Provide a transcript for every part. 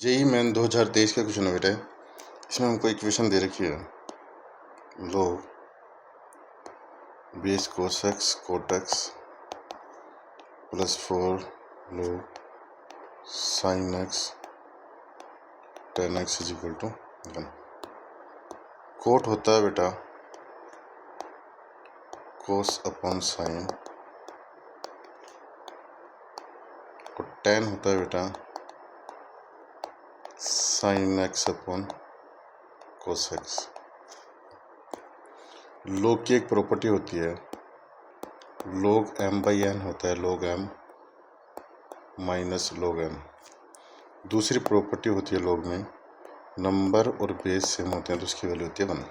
JEE main 2023 का question है बेटा। इसमें हमको इक्वेशन दे रखी है, log base cos x cot x plus 4 log sine x tan x is equal to 1। Cot होता है बेटा कोस अपॉन साइन और टेन होता है बेटा sine x upon cos x. Log की एक प्रॉपर्टी होती है, log m बाई n होता है log m minus log n। दूसरी प्रॉपर्टी होती है log में, नंबर और बेस सेम होते हैं तो उसकी वैल्यू होती है 1।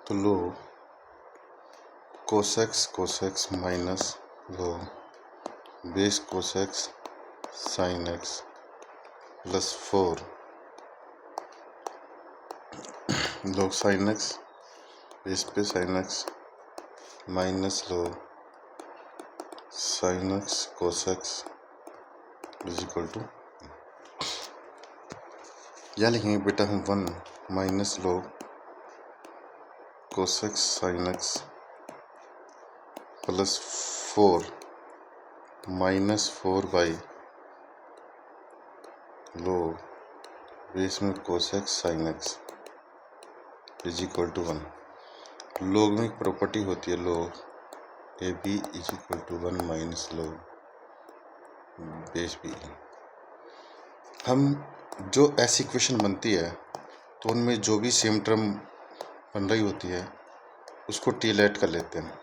तो log cos x minus log base cos x sine x plus 4 log sine x base पे sine x minus log sine x cos x is equal to, या लिखेंगे बेटा हम 1 minus log cos x sine x plus 4 minus 4 by log base में cos x sine x is equal to 1। log में एक property होती है log a b is equal to 1 minus log base b. हम जो ऐसी इक्वेशन बनती है तो उनमें जो भी सेम टर्म बन रही होती है उसको टी लेट कर लेते हैं।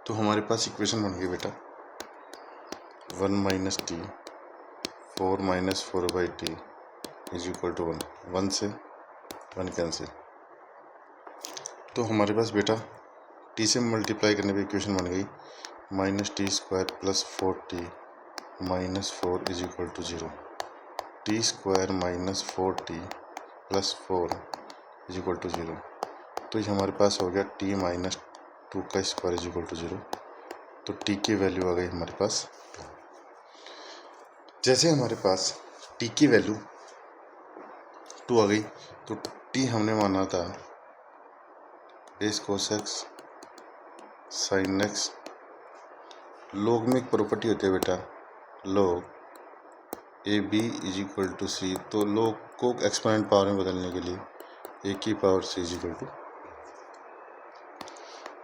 तो हमारे पास इक्वेशन बन गई बेटा 1 minus t 4 minus 4 by t is equal to 1। 1 से 1 कैंसिल, तो हमारे पास बेटा टी से मल्टीप्लाई करने पर इक्वेशन बन गई minus t square plus 4t minus 4 is equal to 0। T square minus 4t plus 4 is equal to 0। तो ये हमारे पास हो गया t माइनस 2 का स्क्वायर इज इक्वल टू 0। तो t की वैल्यू आ गई हमारे पास। जैसे हमारे पास t की वैल्यू 2 आ गई तो t हमने माना था base cos x sine x. log में एक प्रॉपर्टी होती है बेटा log a b is equal to c. तो log को एक्सपोनेंट पावर में बदलने के लिए ए की power c is equal to,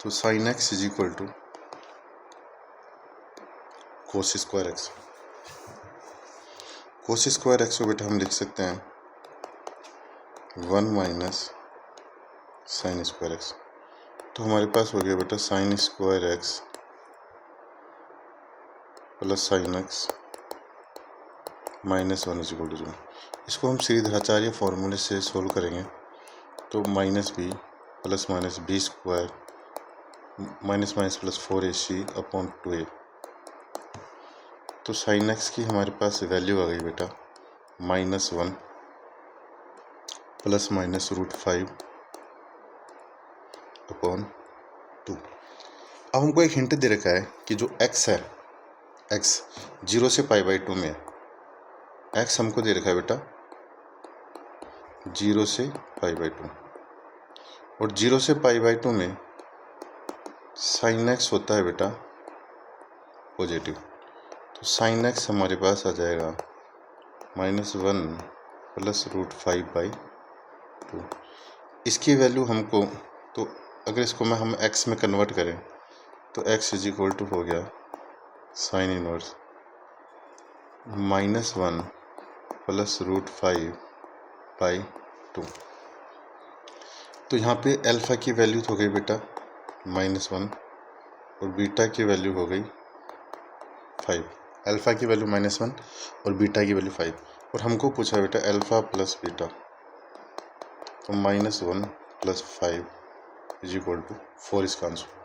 तो sine x is equal to cos square x. Cos square x को बेटा हम लिख सकते हैं 1 माइनस साइन स्क्वायर एक्स। तो हमारे पास हो गया बेटा sine square x plus sine x minus 1 is equal to 0। इसको हम श्रीधराचार्य फॉर्मूले से सोल्व करेंगे तो minus b plus minus b square minus minus plus 4ac upon 2a। तो साइन एक्स की हमारे पास वैल्यू आ गई बेटा माइनस 1 प्लस माइनस √5 अपॉन 2। अब हमको एक हिंट दे रखा है कि जो x है, x 0 से पाई बाई 2 में है। x हमको दे रखा है बेटा 0 से पाई बाई 2 और 0 से पाई बाई 2 में साइन x होता है बेटा पॉजिटिव। तो साइन x हमारे पास आ जाएगा -1 प्लस √5 बाई 2। इसकी वैल्यू हमको, तो अगर इसको हम x में कन्वर्ट करें तो x इज इक्वल टू हो गया साइन इनवर्स -1 प्लस √5 बाई 2। तो यहाँ पे अल्फा की वैल्यू हो गई बेटा -1 और बीटा की वैल्यू हो गई 5। अल्फा की वैल्यू -1 और बीटा की वैल्यू 5। और हमको पूछा बेटा अल्फा प्लस बीटा, तो -1 प्लस 5 इज इक्वल टू 4 इसका आंसर।